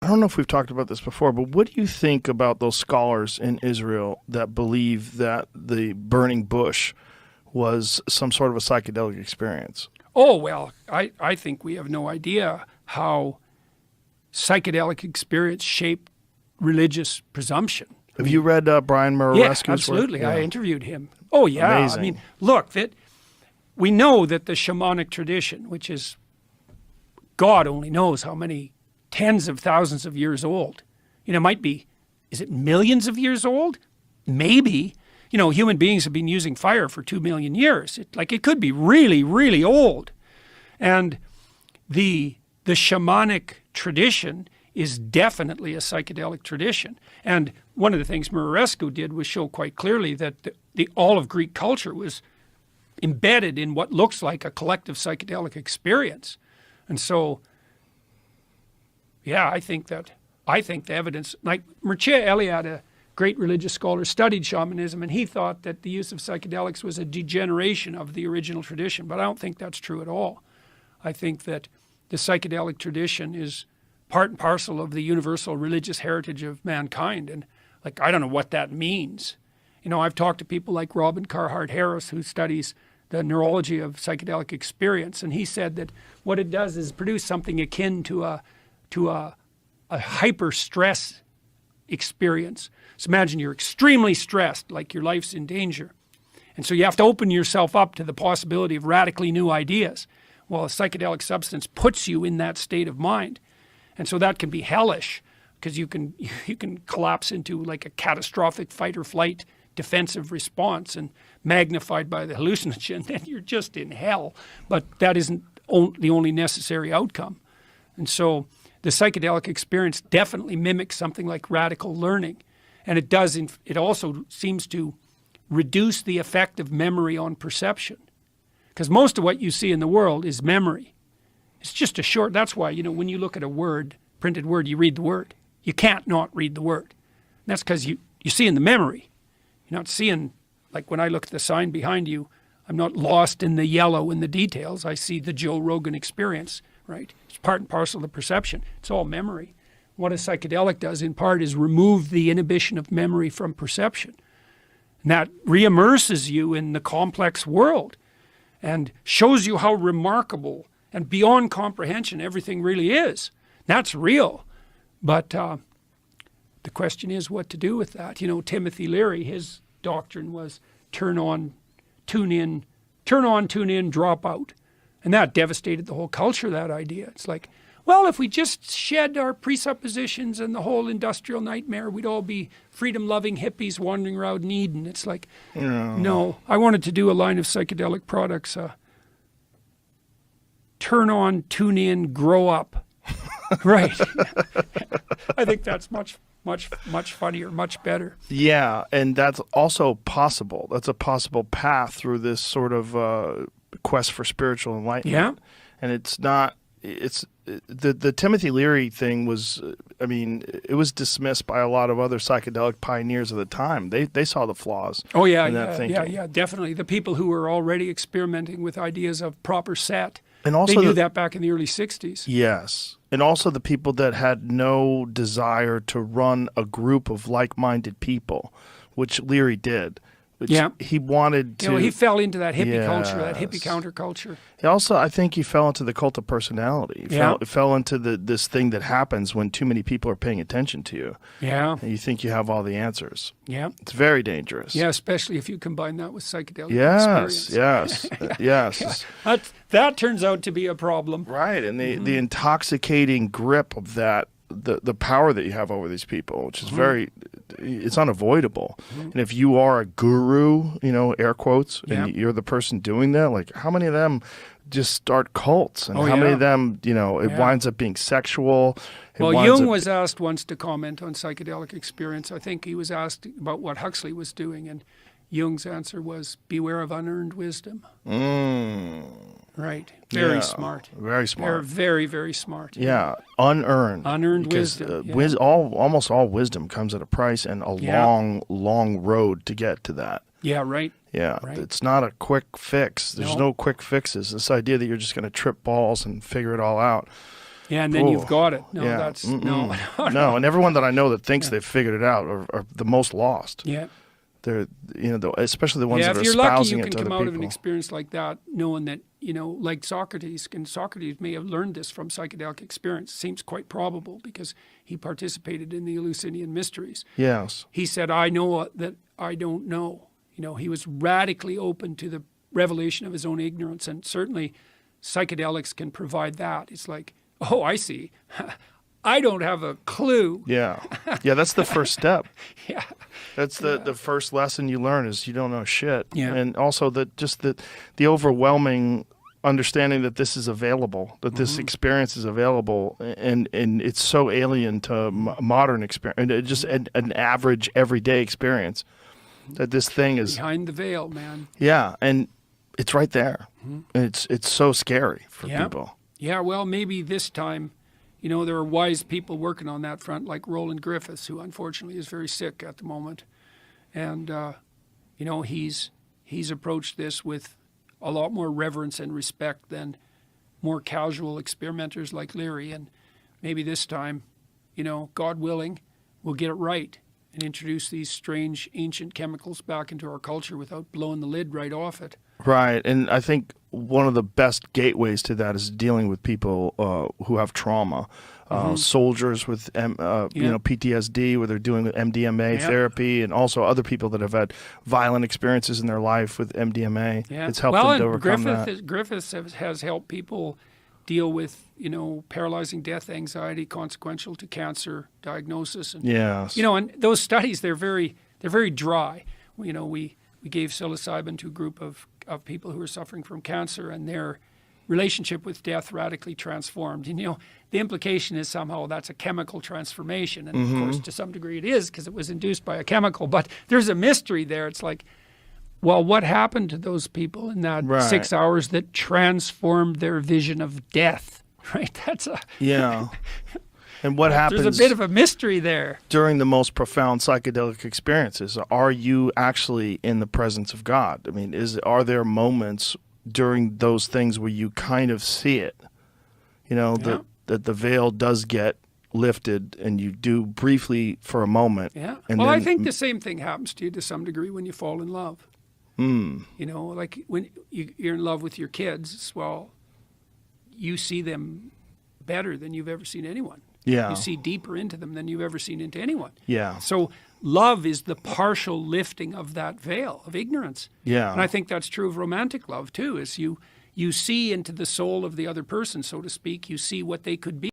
I don't know if we've talked about this before, but what do you think about those scholars in Israel that believe that the burning bush was some sort of a psychedelic experience? Oh, well, I think we have no idea how psychedelic experience shaped religious presumption. Have you read Brian Murarescu's Yeah, absolutely. work? I interviewed him. Oh, yeah. Amazing. I mean, look, we know that the shamanic tradition, which is God only knows how many tens of thousands of years old. Might be, is it millions of years old? Maybe. Human beings have been using fire for 2 million years. It could be really, really old. And the shamanic tradition is definitely a psychedelic tradition. And one of the things Murarescu did was show quite clearly that all of Greek culture was embedded in what looks like a collective psychedelic experience. And so, yeah, I think the evidence, like Mircea Eliade, a great religious scholar, studied shamanism, and he thought that the use of psychedelics was a degeneration of the original tradition. But I don't think that's true at all. I think that the psychedelic tradition is part and parcel of the universal religious heritage of mankind. And I don't know what that means. I've talked to people like Robin Carhart Harris, who studies the neurology of psychedelic experience, and he said that what it does is produce something akin to a hyper stress experience. So imagine you're extremely stressed, like your life's in danger. And so you have to open yourself up to the possibility of radically new ideas. Well, a psychedelic substance puts you in that state of mind. And so that can be hellish, because you can collapse into like a catastrophic fight or flight defensive response, and magnified by the hallucinogen, then you're just in hell. But that isn't the only necessary outcome. And so the psychedelic experience definitely mimics something like radical learning. And it also seems to reduce the effect of memory on perception. Because most of what you see in the world is memory. It's just that's why, when you look at a printed word, you read the word. You can't not read the word. And that's because you see in the memory. You're not seeing, like when I look at the sign behind you, I'm not lost in the yellow in the details. I see the Joe Rogan Experience, right? It's part and parcel of the perception. It's all memory. What a psychedelic does in part is remove the inhibition of memory from perception. And that reimmerses you in the complex world and shows you how remarkable and beyond comprehension everything really is. That's real. But the question is what to do with that. Timothy Leary, his doctrine was turn on, tune in, drop out. And that devastated the whole culture, that idea. It's like, well, if we just shed our presuppositions and the whole industrial nightmare, we'd all be freedom-loving hippies wandering around in Eden. It's like, no. I wanted to do a line of psychedelic products. Turn on, tune in, grow up. Right. I think that's much funnier, much better. Yeah, and that's also possible. That's a possible path through this sort of quest for spiritual enlightenment. Yeah. And it's not, the Timothy Leary thing was, it was dismissed by a lot of other psychedelic pioneers of the time. They saw the flaws in that thinking. Yeah, definitely. The people who were already experimenting with ideas of proper set. And also they knew that back in the early 60s. Yes. And also the people that had no desire to run a group of like-minded people, which Leary did. Which he wanted to... he fell into that hippie culture, that hippie counterculture. He also, I think he fell into the cult of personality. He fell into this thing that happens when too many people are paying attention to you. Yeah. And you think you have all the answers. Yeah. It's very dangerous. Yeah, especially if you combine that with psychedelic experience. Yes. That turns out to be a problem. Right, and the intoxicating grip of that, the power that you have over these people, which is it's unavoidable. And if you are a guru, air quotes, and you're the person doing that, like how many of them just start cults, and how many of them, it winds up being sexual. Well, Jung was asked once to comment on psychedelic experience. I think he was asked about what Huxley was doing, and Jung's answer was, beware of unearned wisdom. Right. Very smart. Very smart. They're very, very smart. Yeah. Unearned. Unearned wisdom. Almost all wisdom comes at a price and a long, long road to get to that. Yeah, right. Yeah. Right. It's not a quick fix. There's no quick fixes. This idea that you're just going to trip balls and figure it all out. Yeah, and then Ooh, you've got it. No, yeah, that's no. no. And everyone that I know that thinks they've figured it out are the most lost. Yeah. They're, especially the ones Yeah, that if are you're lucky, espousing you it can to other come out of an people. experience like that knowing that, like Socrates, and Socrates may have learned this from psychedelic experience. Seems quite probable because he participated in the Eleusinian mysteries. Yes. He said, I know that I don't know. He was radically open to the revelation of his own ignorance, and certainly psychedelics can provide that. It's like, oh, I see. I don't have a clue. Yeah. Yeah, that's the first step. Yeah. That's the first lesson you learn is you don't know shit. Yeah. And also the overwhelming understanding that this is available, that this experience is available, and it's so alien to modern experience, and just an average everyday experience, that this thing is behind the veil, man. Yeah, and it's right there. It's so scary for people. Yeah, well, maybe this time, there are wise people working on that front, like Roland Griffiths, who unfortunately is very sick at the moment. And, he's approached this with a lot more reverence and respect than more casual experimenters like Leary. And maybe this time, God willing, we'll get it right and introduce these strange ancient chemicals back into our culture without blowing the lid right off it. Right, and I think one of the best gateways to that is dealing with people who have trauma, soldiers with PTSD, where they're doing MDMA therapy, and also other people that have had violent experiences in their life with MDMA. Yeah. It's helped them to overcome that. Griffiths has helped people deal with paralyzing death anxiety consequential to cancer diagnosis, and Yes. and those studies they're very dry. We gave psilocybin to a group of people who were suffering from cancer, and their relationship with death radically transformed. And, the implication is somehow that's a chemical transformation. And, of course, to some degree it is because it was induced by a chemical. But there's a mystery there. It's like, well, what happened to those people in that 6 hours that transformed their vision of death, right? That's a... Yeah. And what happens? There's a bit of a mystery there. During the most profound psychedelic experiences, are you actually in the presence of God? I mean, are there moments during those things where you kind of see it? That the veil does get lifted, and you do briefly for a moment. Yeah. And well, then, I think the same thing happens to you to some degree when you fall in love. Like when you're in love with your kids, well, you see them better than you've ever seen anyone. Yeah. You see deeper into them than you've ever seen into anyone. Yeah. So love is the partial lifting of that veil of ignorance. Yeah. And I think that's true of romantic love too, is you see into the soul of the other person, so to speak. You see what they could be.